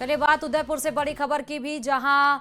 चलिए बात उदयपुर से बड़ी खबर की भी, जहां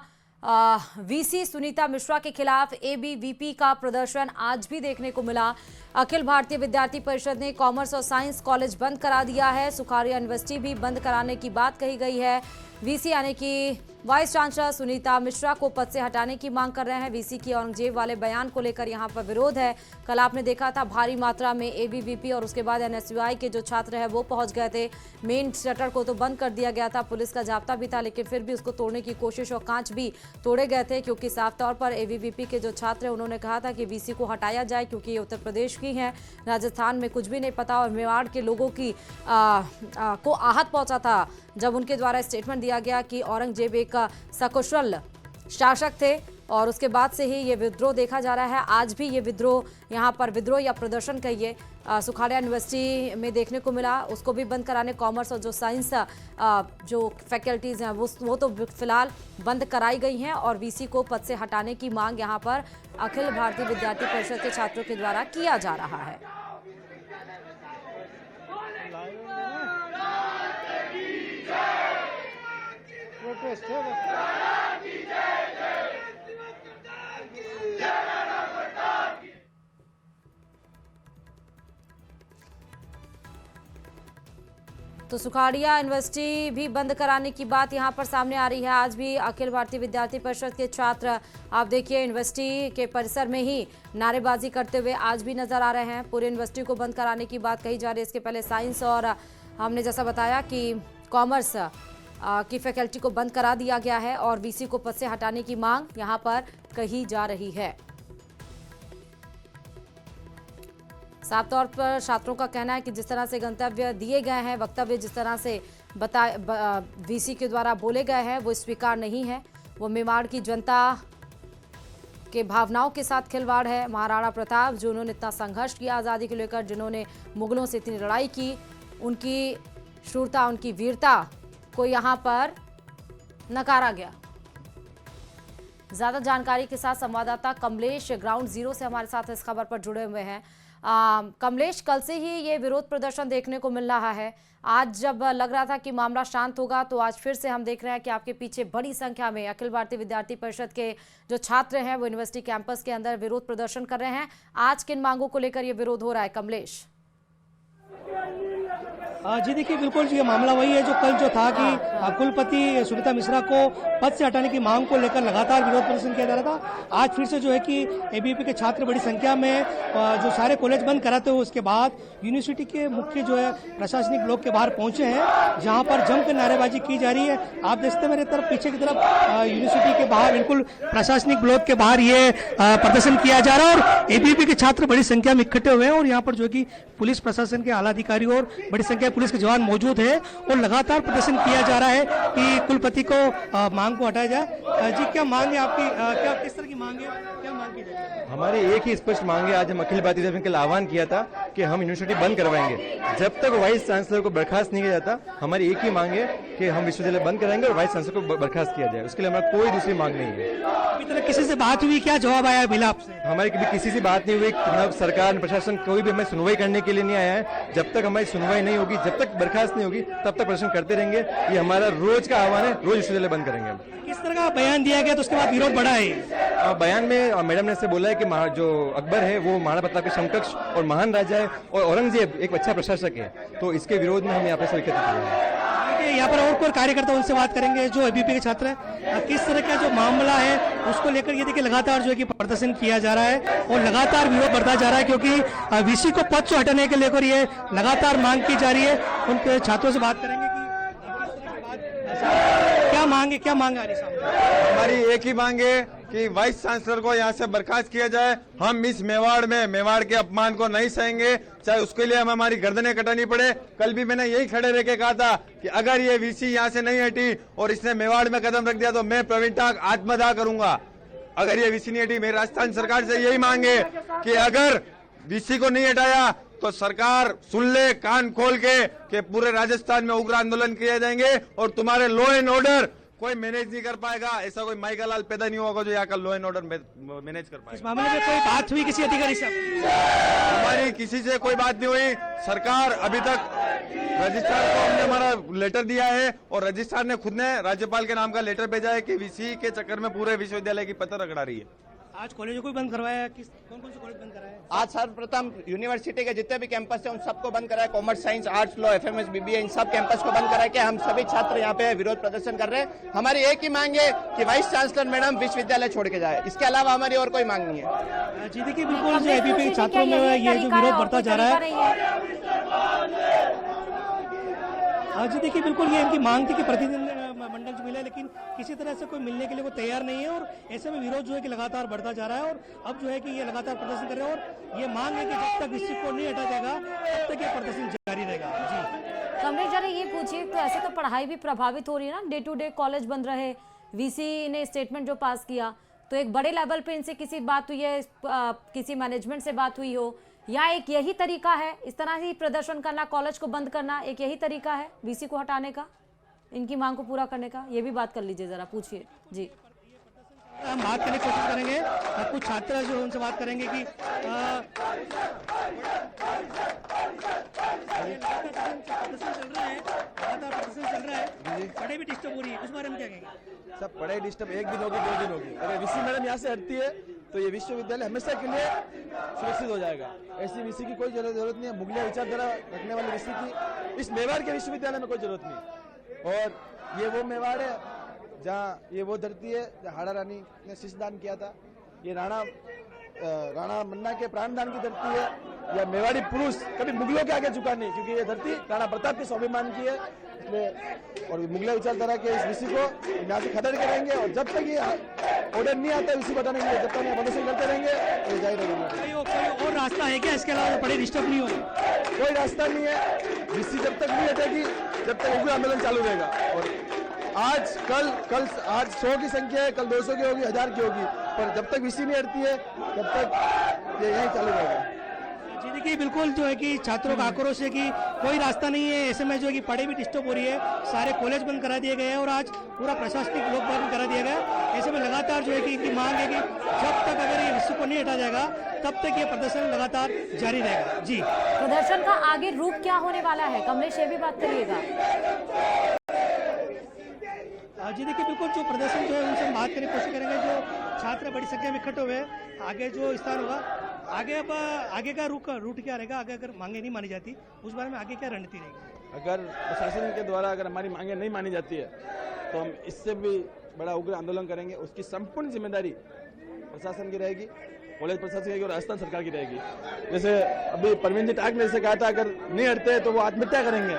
वीसी सुनीता मिश्रा के खिलाफ एबीवीपी का प्रदर्शन आज भी देखने को मिला। अखिल भारतीय विद्यार्थी परिषद ने कॉमर्स और साइंस कॉलेज बंद करा दिया है। सुखाड़िया यूनिवर्सिटी भी बंद कराने की बात कही गई है। वीसी यानी कि वाइस चांसलर सुनीता मिश्रा को पद से हटाने की मांग कर रहे हैं। वीसी की औरंगजेब वाले बयान को लेकर यहां पर विरोध है। कल आपने देखा था भारी मात्रा में एबीवीपी और उसके बाद एनएसयूआई के जो छात्र हैं वो पहुंच गए थे। मेन शटर को तो बंद कर दिया गया था, पुलिस का जाब्ता भी था, लेकिन फिर भी उसको तोड़ने की कोशिश और कांच भी तोड़े गए थे, क्योंकि साफ तौर पर एबीवीपी के जो छात्र हैं उन्होंने कहा था कि वीसी को हटाया जाए, क्योंकि ये उत्तर प्रदेश की हैं, राजस्थान में कुछ भी नहीं पता। और मेवाड़ के लोगों की को आहत पहुंचा था जब उनके द्वारा स्टेटमेंट दिया गया कि औरंगजेब एक सकुशल शासक थे, और उसके बाद से ही ये विद्रोह देखा जा रहा है। आज भी ये विद्रोह, यहाँ पर विद्रोह या प्रदर्शन कहिए, सुखाड़िया यूनिवर्सिटी में देखने को मिला। उसको भी बंद कराने, कॉमर्स और जो साइंस जो फैकल्टीज़ हैं वो तो फिलहाल बंद कराई गई हैं, और वीसी को पद से हटाने की मांग यहाँ पर अखिल भारतीय विद्यार्थी परिषद के छात्रों के द्वारा किया जा रहा है। तो सुखाड़िया यूनिवर्सिटी भी बंद कराने की बात यहां पर सामने आ रही है। आज भी अखिल भारतीय विद्यार्थी परिषद के छात्र, आप देखिए, यूनिवर्सिटी के परिसर में ही नारेबाजी करते हुए आज भी नजर आ रहे हैं। पूरी यूनिवर्सिटी को बंद कराने की बात कही जा रही है। इसके पहले साइंस और हमने जैसा बताया कि कॉमर्स की फैकल्टी को बंद करा दिया गया है, और वीसी को पद से हटाने की मांग यहां पर कही जा रही है। साफ तौर पर छात्रों का कहना है कि जिस तरह से गंतव्य दिए गए हैं, वक्तव्य जिस तरह से वीसी के द्वारा बोले गए हैं, वो स्वीकार नहीं है। वो मेवाड़ की जनता के भावनाओं के साथ खिलवाड़ है। महाराणा प्रताप, जो उन्होंने इतना संघर्ष किया आज़ादी को लेकर, जिन्होंने मुगलों से इतनी लड़ाई की, उनकी शूरता, उनकी वीरता को यहाँ पर नकारा गया। ज्यादा जानकारी के साथ संवाददाता कमलेश ग्राउंड जीरो से हमारे साथ इस खबर पर जुड़े हुए हैं। कमलेश, कल से ही ये विरोध प्रदर्शन देखने को मिल रहा है। आज जब लग रहा था कि मामला शांत होगा, तो आज फिर से हम देख रहे हैं कि आपके पीछे बड़ी संख्या में अखिल भारतीय विद्यार्थी परिषद के जो छात्र हैं वो यूनिवर्सिटी कैंपस के अंदर विरोध प्रदर्शन कर रहे हैं। आज किन मांगों को लेकर ये विरोध हो रहा है कमलेश? जी देखिए, बिल्कुल ये मामला वही है जो कल जो था कि कुलपति सुनीता मिश्रा को पद से हटाने की मांग को लेकर लगातार विरोध प्रदर्शन किया जा रहा था। आज फिर से जो है कि एबीवीपी के छात्र बड़ी संख्या में जो सारे कॉलेज बंद कराते हुए उसके बाद यूनिवर्सिटी के मुख्य जो है प्रशासनिक ब्लॉक के बाहर पहुंचे हैं, जहां पर जमकर नारेबाजी की जा रही है। आप देखते हैं मेरे तरफ, पीछे की तरफ यूनिवर्सिटी के बाहर बिल्कुल प्रशासनिक ब्लॉक के बाहर ये प्रदर्शन किया जा रहा है, और एबीवीपी के छात्र बड़ी संख्या में इकट्ठे हुए हैं। और यहाँ पर जो है कि पुलिस प्रशासन के आला अधिकारी और बड़ी संख्या पुलिस के जवान मौजूद है, और लगातार प्रदर्शन किया जा रहा है कि कुलपति को मांग को हटाया जाए। जी, क्या मांग है आपकी? क्या किस तरह की मांग है? क्या मांग की जाए? हमारी एक ही स्पष्ट मांग है। आज हम अखिल भारतीय विद्यार्थी के लिए आह्वान किया था कि हम यूनिवर्सिटी बंद करवाएंगे जब तक वाइस चांसलर को बर्खास्त नहीं किया जाता। हमारी एक ही मांग है कि हम विश्वविद्यालय बंद कराएंगे और वाइस चांसलर को बर्खास्त किया जाए। उसके लिए हमारा कोई दूसरी मांग नहीं है। अभी तक किसी से बात हुई? क्या जवाब आया मिला आपसे? हमारी कभी किसी से बात नहीं हुई। न सरकार, प्रशासन कोई भी हमें सुनवाई करने के लिए नहीं आया है। जब तक हमारी सुनवाई नहीं होगी, जब तक बर्खास्त नहीं होगी, तब तक प्रदर्शन करते रहेंगे। ये हमारा रोज का आह्वान है, रोज विश्वविद्यालय बंद करेंगे। किस तरह का बयान दिया गया तो उसके बाद विरोध बढ़ा है? बयान में मैडम ने से बोला है कि जो अकबर है वो महाराणा प्रताप के समकक्ष और महान राजा है, और औरंगजेब एक अच्छा प्रशासक है। तो इसके विरोध में हम यहाँ पर एकत्रित हुए हैं। यहाँ पर और कोई कार्यकर्ता उनसे बात करेंगे जो एबीवीपी के छात्र हैं। किस तरह का जो मामला है उसको लेकर ये देखिए लगातार जो है कि प्रदर्शन किया जा रहा है, और लगातार विरोध बढ़ता जा रहा है, क्योंकि वीसी को पद से हटाने के लेकर ये लगातार मांग की जा रही है। उनके छात्रों से बात करेंगे कि क्या मांग है, क्या मांग आ रही है? हमारी एक ही मांग है कि वाइस चांसलर को यहाँ से बर्खास्त किया जाए। हम इस मेवाड़ के अपमान को नहीं सहेंगे, चाहे उसके लिए हमें हमारी गर्दनें कटानी पड़े। कल भी मैंने यही खड़े रह के कहा था कि अगर ये वीसी यहाँ से नहीं हटी और इसने मेवाड़ में कदम रख दिया तो मैं प्रवीण टाक आत्मदाह करूंगा। अगर ये वीसी नहीं हटी, मेरी राजस्थान सरकार से यही मांग है कि अगर वीसी को नहीं हटाया तो सरकार सुन ले कान खोल के कि पूरे राजस्थान में उग्र आंदोलन किए जाएंगे, और तुम्हारे लॉ एंड ऑर्डर कोई मैनेज नहीं कर पाएगा। ऐसा कोई माइका लाल पैदा नहीं होगा जो यहाँ का लॉ एंड ऑर्डर मैनेज कर पाएगा। इस मामले में कोई बात हुई किसी अधिकारी से? हमारी किसी से कोई बात नहीं हुई। सरकार अभी तक रजिस्ट्रार को हमने हमारा लेटर दिया है और रजिस्ट्रार ने खुद ने राज्यपाल के नाम का लेटर भेजा है कि वीसी के चक्कर में पूरे विश्वविद्यालय की पत्थर रगड़ा रही है। आज कॉलेजों को भी बंद करवाया है, कौन कौन से कॉलेज बंद कराया है? आज सर्वप्रथम यूनिवर्सिटी के जितने भी कैंपस है उन सबको बंद कराया, commerce, science, arts, law, FMS, BBA, इन सब कैंपस को बंद करा के हम सभी छात्र यहाँ पे विरोध प्रदर्शन कर रहे हैं। हमारी एक ही मांग है कि वाइस चांसलर मैडम विश्वविद्यालय छोड़ के जाए, इसके अलावा हमारी और कोई मांग नहीं है। जी देखिए, बिल्कुल जो एबीपी के छात्रों में ये जो विरोध बढ़ता जा रहा है, जी देखिए बिल्कुल ये इनकी मांग थी कि प्रतिदिन मंडल से मिले, लेकिन किसी तरह से कोई मिलने के लिए कोई तैयार नहीं है और ऐसे में विरोध जो है कि लगातार बढ़ता जा रहा है और अब जो है कि ये लगातार प्रदर्शन कर रहे हैं और ये मांग है कि जब तक इस को नहीं हटा जाएगा तब तक ये प्रदर्शन जारी रहेगा। जी कमलेश जरा ये पूछिए, तो ऐसे तो पढ़ाई भी प्रभावित हो रही है ना, डे टू डे कॉलेज बंद रहे, वीसी ने स्टेटमेंट जो पास किया, तो एक बड़े लेवल पे इनसे किसी बात हुई है, किसी मैनेजमेंट से बात हुई हो, या एक यही तरीका है इस तरह ही प्रदर्शन करना, कॉलेज को बंद करना, एक यही तरीका है वीसी को हटाने का, इनकी मांग को पूरा करने का? ये भी बात कर लीजिए, जरा पूछिए। जी हम बात करने की कोशिश करेंगे, कुछ छात्र जो उनसे बात करेंगे कि प्रदर्शन चल रहा है, पढ़ाई भी डिस्टर्ब हो रही है, उस बारे में क्या कहेंगे? सब पढ़ाई डिस्टर्ब एक दिन होगी, 2 दिन होगी, अगर वीसी मैडम यहाँ से हटती है तो ये विश्वविद्यालय हमेशा के लिए सुरक्षित हो जाएगा। ऐसी वीसी की कोई जरूरत नहीं है, मुगलिया विचारधारा रखने वाली वीसी की इस मेवाड़ के विश्वविद्यालय में कोई जरूरत नहीं। और ये वो मेवाड़ है जहाँ, ये वो धरती है जहाँ हाड़ा रानी ने शीशदान किया था, ये राणा मन्ना के प्राणदान की धरती है, या मेवाड़ी पुरुष कभी मुगलों के आगे झुका नहीं, क्योंकि ये धरती राणा प्रताप के स्वाभिमान की है, इसलिए और मुगलिया विचारधारा के इस विषय को यहाँ से खत्म करेंगे और जब तक ये ऑर्डर नहीं आता विषय बताने के लिए जब तक ये प्रदर्शन करते रहेंगे तो ये जारी रहेगा। कोई और रास्ता है क्या इसके अलावा पढ़ाई डिस्टर्ब नहीं होगी? कोई रास्ता नहीं है, विषय जब तक नहीं हटेगी जब तक उग्र आंदोलन चालू रहेगा। और आज आज 100 की संख्या है, कल 200 की होगी, 1000 की होगी, पर जब तक विषय नहीं हटती है तब तक ये यही चालू रहेगा। जी देखिए बिल्कुल जो है कि छात्रों का आक्रोश है कि कोई रास्ता नहीं है, ऐसे में जो है कि पढ़ाई भी डिस्टर्ब हो रही है, सारे कॉलेज बंद करा दिए गए हैं और आज पूरा प्रशासनिक लोक बंद करा दिया गया। ऐसे में लगातार जो है कि इनकी मांग है कि जब तक अगर ये विषय को नहीं हटा जाएगा तब तक ये प्रदर्शन लगातार जारी रहेगा। जी प्रदर्शन का आगे रूप क्या होने वाला है, कमलेश ये भी बात करिएगा। जी देखिए बिल्कुल जो प्रदर्शन जो है उनसे हम बात करने की कोशिश करेंगे, जो छात्र बड़ी संख्या में इकट्ठे हुए, आगे जो स्थान होगा, आगे अब आगे का रूट क्या रहेगा, आगे अगर मांगे नहीं मानी जाती उस बारे में आगे क्या रणनीति रहेगी? अगर प्रशासन के द्वारा अगर हमारी मांगे नहीं मानी जाती है तो हम इससे भी बड़ा उग्र आंदोलन करेंगे, उसकी संपूर्ण जिम्मेदारी प्रशासन की रहेगी, कॉलेज प्रशासन की रहेगी और राजस्थान सरकार की रहेगी। जैसे अभी परवीन जी टाक ने जैसे कहा था, अगर नहीं हटते तो वो आत्महत्या करेंगे,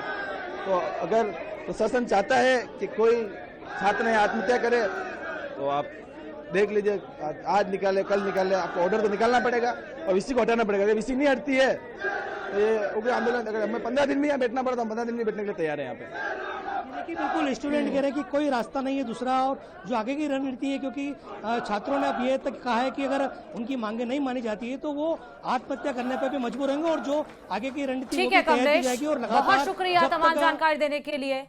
तो अगर प्रशासन चाहता है कि कोई छात्र ने आत्महत्या करे तो आप देख लीजिए, आज निकाले कल निकाले, आपको ऑर्डर तो निकालना पड़ेगा और इसी को हटाना पड़ेगा। अगर इसी नहीं हटती है तो ये उग्र आंदोलन, अगर हमें 15 दिन में यहाँ बैठना पड़ता, हम 15 दिन में बैठने के लिए तैयार है यहाँ पे। देखिए बिल्कुल स्टूडेंट कह रहे हैं कि कोई रास्ता नहीं है दूसरा, और जो आगे की रणनीति है, क्योंकि छात्रों ने अब ये तक कहा है कि अगर उनकी मांगे नहीं मानी जाती है तो वो आत्महत्या करने पर भी मजबूर होंगे और जो आगे की रणनीति ठीक है कमलेश, जाएगी। और बहुत शुक्रिया तमाम जानकारी देने के लिए।